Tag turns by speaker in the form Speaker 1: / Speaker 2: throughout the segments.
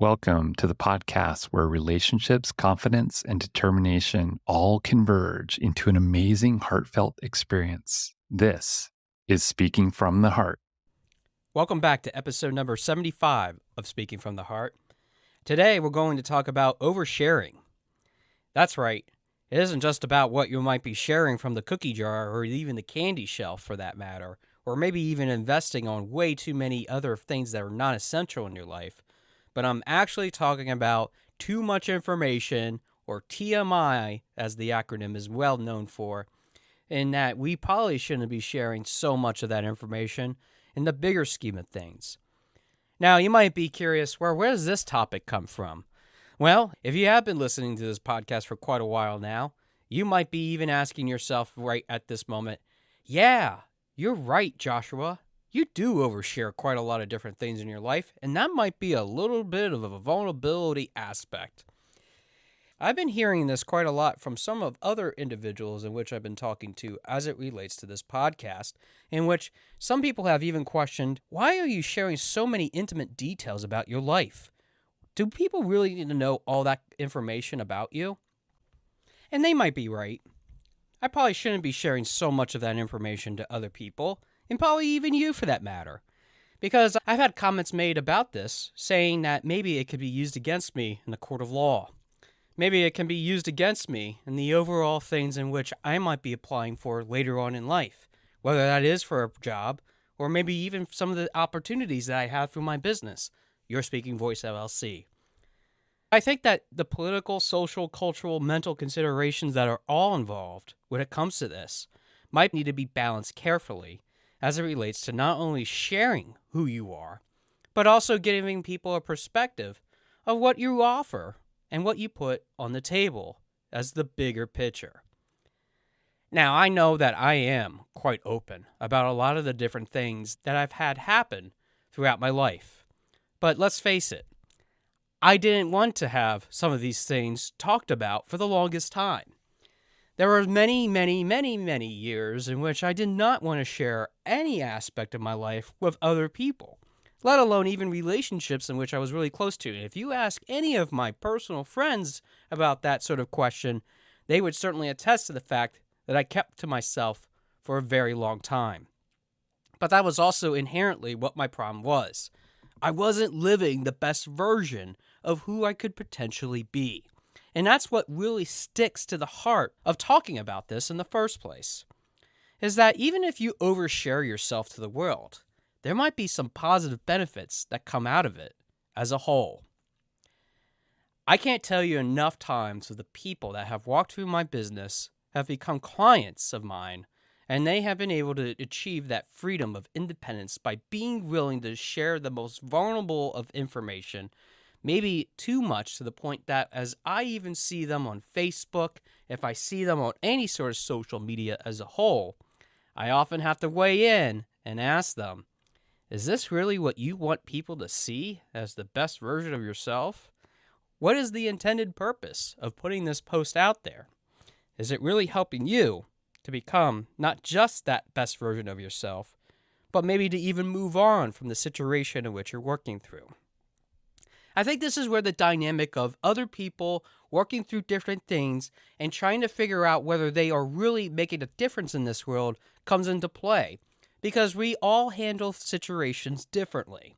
Speaker 1: Welcome to the podcast where relationships, confidence, and determination all converge into an amazing, heartfelt experience. This is Speaking from the Heart.
Speaker 2: Welcome back to episode number 75 of Speaking from the Heart. Today, we're going to talk about oversharing. That's right. It isn't just about what you might be sharing from the cookie jar or even the candy shelf for that matter, or maybe even investing on way too many other things that are not essential in your life. But I'm actually talking about too much information, or TMI, as the acronym is well known for, in that we probably shouldn't be sharing so much of that information in the bigger scheme of things. Now, you might be curious, where does this topic come from? Well, if you have been listening to this podcast for quite a while now, you might be even asking yourself right at this moment, yeah, you're right, Joshua. You do overshare quite a lot of different things in your life, and that might be a little bit of a vulnerability aspect. I've been hearing this quite a lot from some of other individuals in which I've been talking to as it relates to this podcast, in which some people have even questioned, why are you sharing so many intimate details about your life? Do people really need to know all that information about you? And they might be right. I probably shouldn't be sharing so much of that information to other people, and probably even you for that matter. Because I've had comments made about this, saying that maybe it could be used against me in the court of law. Maybe it can be used against me in the overall things in which I might be applying for later on in life, whether that is for a job, or maybe even some of the opportunities that I have through my business, Your Speaking Voice LLC. I think that the political, social, cultural, mental considerations that are all involved when it comes to this might need to be balanced carefully as it relates to not only sharing who you are, but also giving people a perspective of what you offer and what you put on the table as the bigger picture. Now, I know that I am quite open about a lot of the different things that I've had happen throughout my life. But let's face it, I didn't want to have some of these things talked about for the longest time. There were many, many, many, many years in which I did not want to share any aspect of my life with other people, let alone even relationships in which I was really close to. And if you ask any of my personal friends about that sort of question, they would certainly attest to the fact that I kept to myself for a very long time. But that was also inherently what my problem was. I wasn't living the best version of who I could potentially be. And that's what really sticks to the heart of talking about this in the first place, is that even if you overshare yourself to the world, there might be some positive benefits that come out of it as a whole. I can't tell you enough times of the people that have walked through my business have become clients of mine, and they have been able to achieve that freedom of independence by being willing to share the most vulnerable of information, maybe too much to the point that as I even see them on Facebook, if I see them on any sort of social media as a whole, I often have to weigh in and ask them, is this really what you want people to see as the best version of yourself? What is the intended purpose of putting this post out there? Is it really helping you to become not just that best version of yourself, but maybe to even move on from the situation in which you're working through? I think this is where the dynamic of other people working through different things and trying to figure out whether they are really making a difference in this world comes into play, because we all handle situations differently.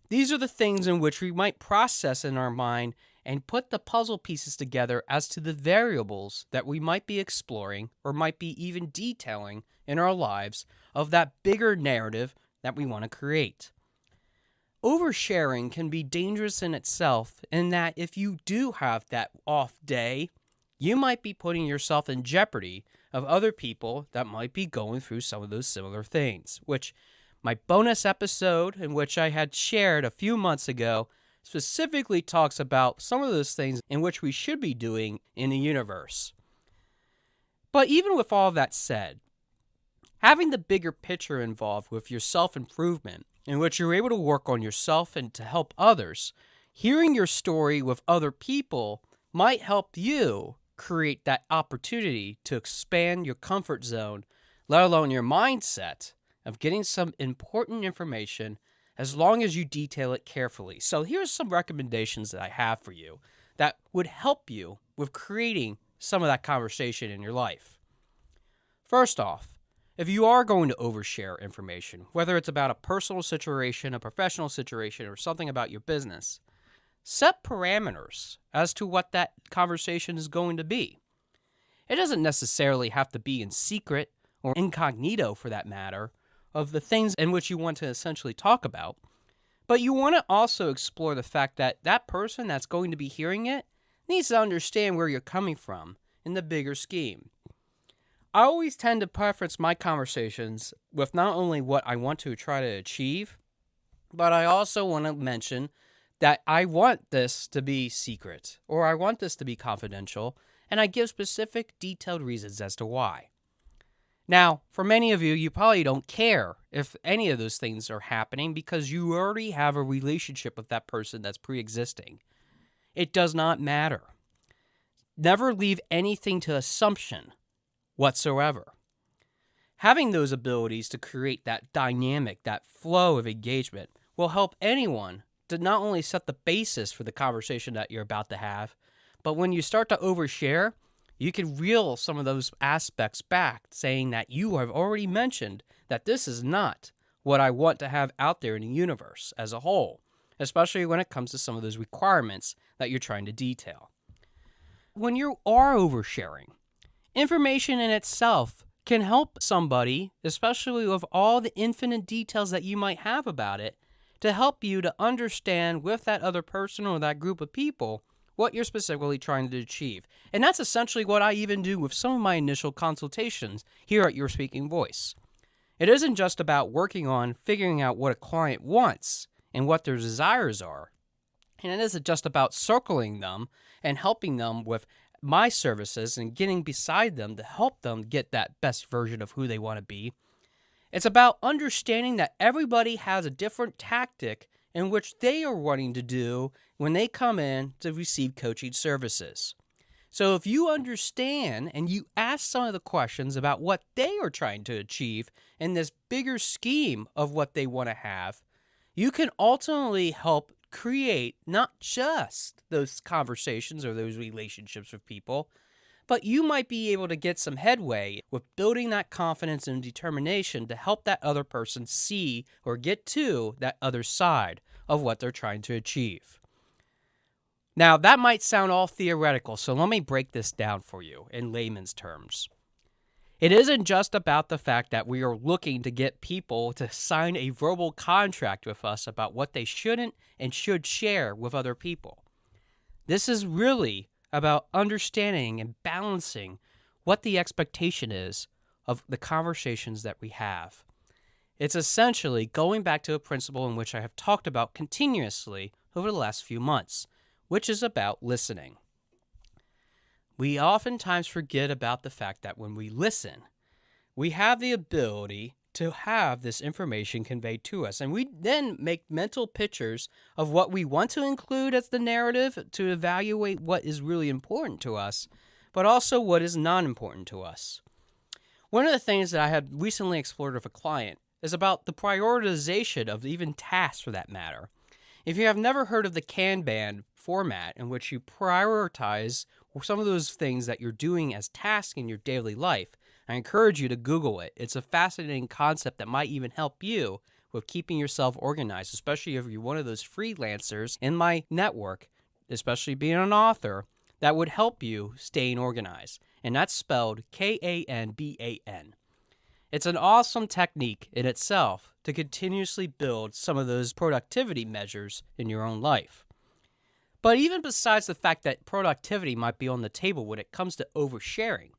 Speaker 2: These are the things in which we might process in our mind and put the puzzle pieces together as to the variables that we might be exploring or might be even detailing in our lives of that bigger narrative that we want to create. Oversharing can be dangerous in itself in that if you do have that off day, you might be putting yourself in jeopardy of other people that might be going through some of those similar things, which my bonus episode in which I had shared a few months ago specifically talks about some of those things in which we should be doing in the universe. But even with all that said, having the bigger picture involved with your self-improvement in which you're able to work on yourself and to help others, hearing your story with other people might help you create that opportunity to expand your comfort zone, let alone your mindset of getting some important information as long as you detail it carefully. So here's some recommendations that I have for you that would help you with creating some of that conversation in your life. First off, if you are going to overshare information, whether it's about a personal situation, a professional situation, or something about your business, set parameters as to what that conversation is going to be. It doesn't necessarily have to be in secret or incognito, for that matter, of the things in which you want to essentially talk about. But you want to also explore the fact that that person that's going to be hearing it needs to understand where you're coming from in the bigger scheme. I always tend to preference my conversations with not only what I want to try to achieve, but I also want to mention that I want this to be secret, or I want this to be confidential, and I give specific, detailed reasons as to why. Now, for many of you, you probably don't care if any of those things are happening because you already have a relationship with that person that's pre-existing. It does not matter. Never leave anything to assumption whatsoever. Having those abilities to create that dynamic, that flow of engagement will help anyone to not only set the basis for the conversation that you're about to have, but when you start to overshare, you can reel some of those aspects back, saying that you have already mentioned that this is not what I want to have out there in the universe as a whole, especially when it comes to some of those requirements that you're trying to detail. When you are oversharing, information in itself can help somebody, especially with all the infinite details that you might have about it, to help you to understand with that other person or that group of people what you're specifically trying to achieve. And that's essentially what I even do with some of my initial consultations here at Your Speaking Voice. It isn't just about working on figuring out what a client wants and what their desires are. And it isn't just about circling them and helping them with my services and getting beside them to help them get that best version of who they want to be. It's about understanding that everybody has a different tactic in which they are wanting to do when they come in to receive coaching services. So if you understand and you ask some of the questions about what they are trying to achieve in this bigger scheme of what they want to have, you can ultimately help create not just those conversations or those relationships with people, but you might be able to get some headway with building that confidence and determination to help that other person see or get to that other side of what they're trying to achieve. Now, that might sound all theoretical, so let me break this down for you in layman's terms. It isn't just about the fact that we are looking to get people to sign a verbal contract with us about what they shouldn't and should share with other people. This is really about understanding and balancing what the expectation is of the conversations that we have. It's essentially going back to a principle in which I have talked about continuously over the last few months, which is about listening. We oftentimes forget about the fact that when we listen, we have the ability to have this information conveyed to us. And we then make mental pictures of what we want to include as the narrative to evaluate what is really important to us, but also what is not important to us. One of the things that I had recently explored with a client is about the prioritization of even tasks for that matter. If you have never heard of the Kanban format in which you prioritize some of those things that you're doing as tasks in your daily life, I encourage you to Google it. It's a fascinating concept that might even help you with keeping yourself organized, especially if you're one of those freelancers in my network, especially being an author, that would help you staying organized. And that's spelled Kanban. It's an awesome technique in itself to continuously build some of those productivity measures in your own life. But even besides the fact that productivity might be on the table when it comes to oversharing,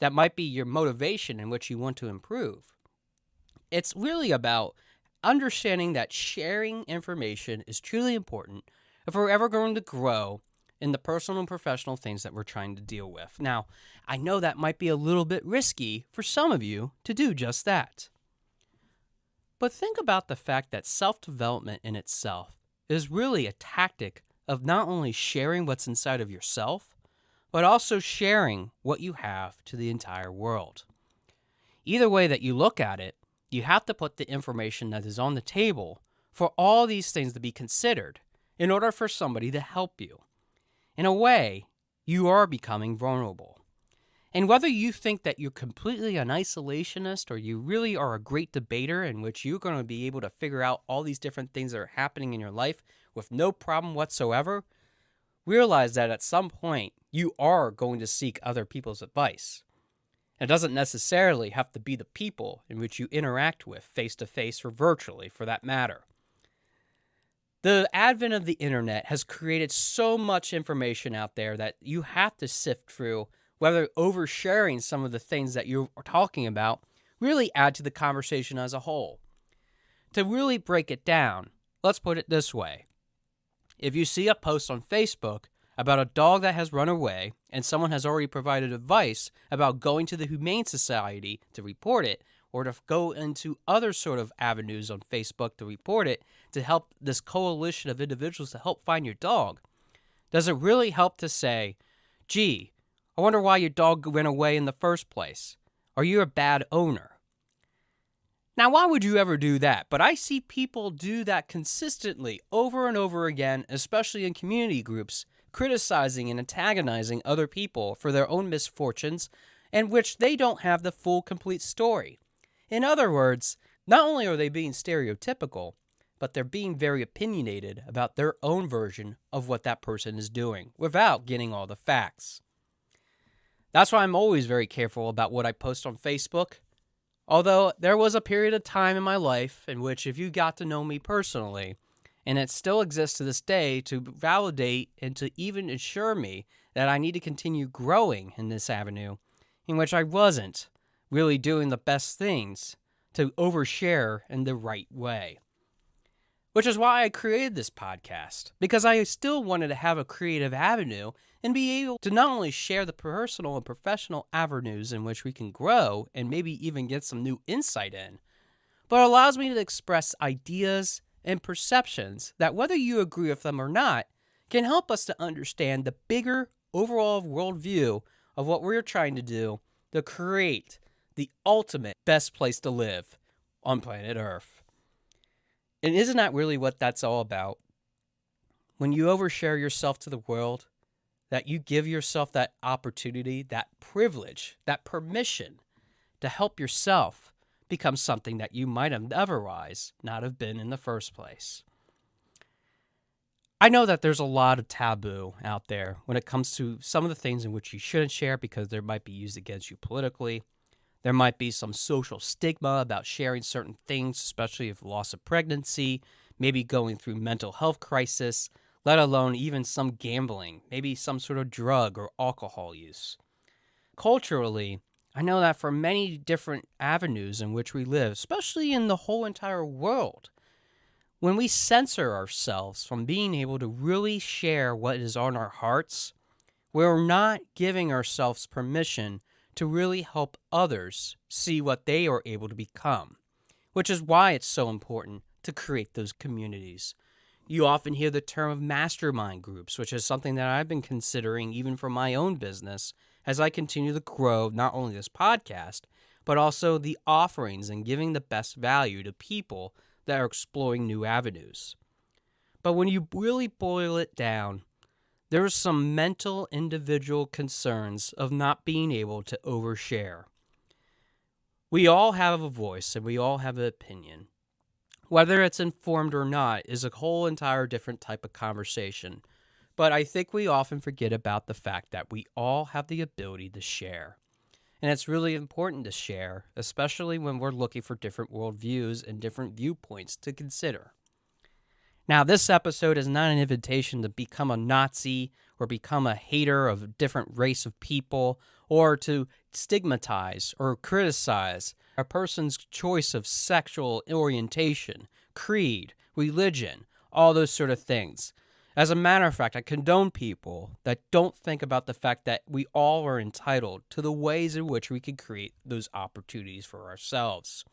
Speaker 2: that might be your motivation in which you want to improve. It's really about understanding that sharing information is truly important if we're ever going to grow in the personal and professional things that we're trying to deal with. Now, I know that might be a little bit risky for some of you to do just that. But think about the fact that self-development in itself is really a tactic of not only sharing what's inside of yourself, but also sharing what you have to the entire world. Either way that you look at it, you have to put the information that is on the table for all these things to be considered in order for somebody to help you. In a way, you are becoming vulnerable. And whether you think that you're completely an isolationist or you really are a great debater in which you're going to be able to figure out all these different things that are happening in your life with no problem whatsoever, realize that at some point you are going to seek other people's advice. It doesn't necessarily have to be the people in which you interact with face-to-face or virtually for that matter. The advent of the internet has created so much information out there that you have to sift through whether oversharing some of the things that you're talking about really add to the conversation as a whole. To really break it down, let's put it this way. If you see a post on Facebook about a dog that has run away and someone has already provided advice about going to the Humane Society to report it or to go into other sort of avenues on Facebook to report it to help this coalition of individuals to help find your dog, does it really help to say, gee, I wonder why your dog went away in the first place? Are you a bad owner? Now, why would you ever do that? But I see people do that consistently over and over again, especially in community groups, criticizing and antagonizing other people for their own misfortunes and which they don't have the full, complete story. In other words, not only are they being stereotypical, but they're being very opinionated about their own version of what that person is doing without getting all the facts. That's why I'm always very careful about what I post on Facebook. Although there was a period of time in my life in which if you got to know me personally, and it still exists to this day to validate and to even assure me that I need to continue growing in this avenue, in which I wasn't really doing the best things to overshare in the right way. Which is why I created this podcast, because I still wanted to have a creative avenue and be able to not only share the personal and professional avenues in which we can grow and maybe even get some new insight in, but allows me to express ideas and perceptions that, whether you agree with them or not, can help us to understand the bigger overall worldview of what we're trying to do to create the ultimate best place to live on planet Earth. And isn't that really what that's all about? When you overshare yourself to the world, that you give yourself that opportunity, that privilege, that permission to help yourself become something that you might have otherwise not have been in the first place. I know that there's a lot of taboo out there when it comes to some of the things in which you shouldn't share because they might be used against you politically. There might be some social stigma about sharing certain things, especially if loss of pregnancy, maybe going through mental health crisis, let alone even some gambling, maybe some sort of drug or alcohol use. Culturally, I know that for many different avenues in which we live, especially in the whole entire world, when we censor ourselves from being able to really share what is on our hearts, we're not giving ourselves permission to really help others see what they are able to become, which is why it's so important to create those communities. You often hear the term of mastermind groups, which is something that I've been considering even for my own business as I continue to grow not only this podcast, but also the offerings and giving the best value to people that are exploring new avenues. But when you really boil it down, there are some mental individual concerns of not being able to overshare. We all have a voice and we all have an opinion. Whether it's informed or not is a whole entire different type of conversation. But I think we often forget about the fact that we all have the ability to share. And it's really important to share, especially when we're looking for different worldviews and different viewpoints to consider. Now, this episode is not an invitation to become a Nazi or become a hater of a different race of people or to stigmatize or criticize a person's choice of sexual orientation, creed, religion, all those sort of things. As a matter of fact, I condone people that don't think about the fact that we all are entitled to the ways in which we can create those opportunities for ourselves.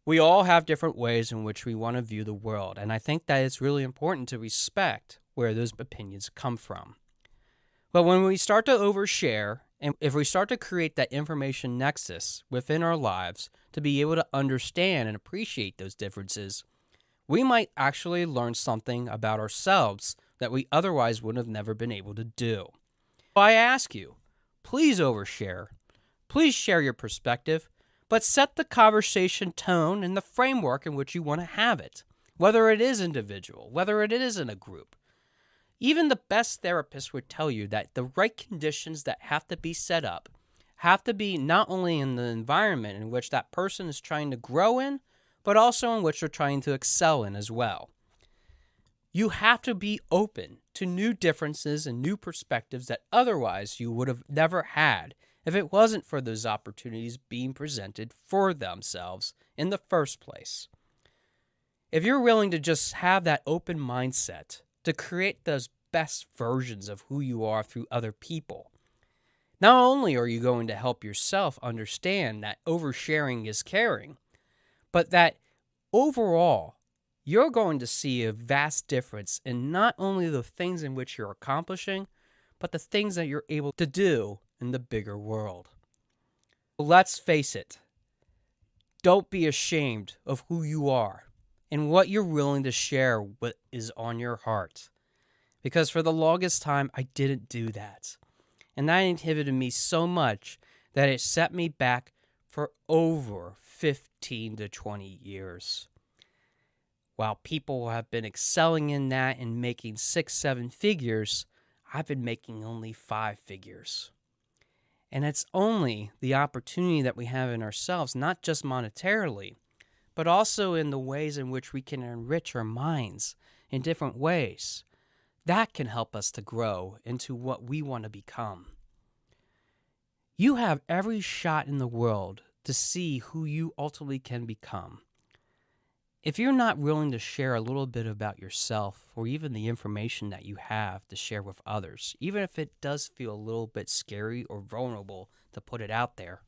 Speaker 2: We all have different ways in which we want to view the world, and I think that it's really important to respect where those opinions come from. But when we start to overshare, and if we start to create that information nexus within our lives to be able to understand and appreciate those differences, we might actually learn something about ourselves that we otherwise would have never been able to do. So I ask you, please overshare. Please share your perspective, but set the conversation tone and the framework in which you want to have it, whether it is individual, whether it is in a group. Even the best therapist would tell you that the right conditions that have to be set up have to be not only in the environment in which that person is trying to grow in, but also in which they're trying to excel in as well. You have to be open to new differences and new perspectives that otherwise you would have never had if it wasn't for those opportunities being presented for themselves in the first place. If you're willing to just have that open mindset to create those best versions of who you are through other people, not only are you going to help yourself understand that oversharing is caring, but that overall, you're going to see a vast difference in not only the things in which you're accomplishing, but the things that you're able to do in the bigger world. Let's face it, don't be ashamed of who you are and what you're willing to share what is on your heart. Because for the longest time, I didn't do that. And that inhibited me so much that it set me back for over 15 to 20 years. While people have been excelling in that and making 6-7 figures, I've been making only 5 figures. And it's only the opportunity that we have in ourselves, not just monetarily, but also in the ways in which we can enrich our minds in different ways. That can help us to grow into what we want to become. You have every shot in the world to see who you ultimately can become. If you're not willing to share a little bit about yourself or even the information that you have to share with others, even if it does feel a little bit scary or vulnerable to put it out there,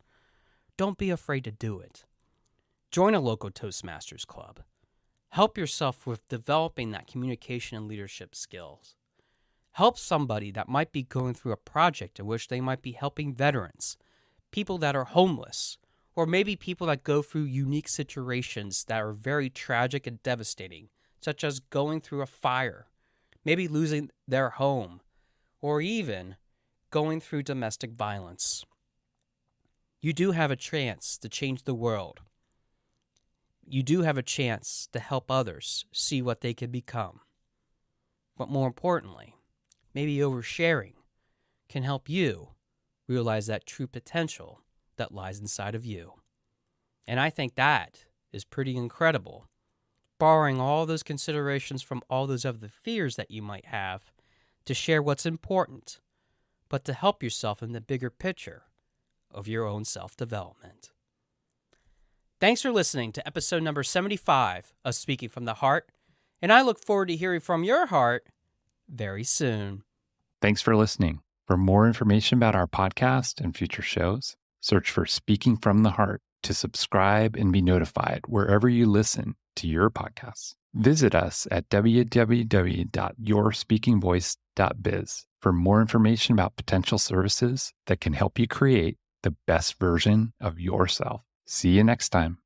Speaker 2: don't be afraid to do it. Join a local Toastmasters club. Help yourself with developing that communication and leadership skills. Help somebody that might be going through a project in which they might be helping veterans, people that are homeless, or maybe people that go through unique situations that are very tragic and devastating, such as going through a fire, maybe losing their home, or even going through domestic violence. You do have a chance to change the world. You do have a chance to help others see what they can become. But more importantly, maybe oversharing can help you realize that true potential that lies inside of you. And I think that is pretty incredible, borrowing all those considerations from all those other fears that you might have to share what's important, but to help yourself in the bigger picture of your own self-development. Thanks for listening to episode number 75 of Speaking from the Heart, and I look forward to hearing from your heart very soon.
Speaker 1: Thanks for listening. For more information about our podcast and future shows, search for Speaking from the Heart to subscribe and be notified wherever you listen to your podcasts. Visit us at www.yourspeakingvoice.biz for more information about potential services that can help you create the best version of yourself. See you next time.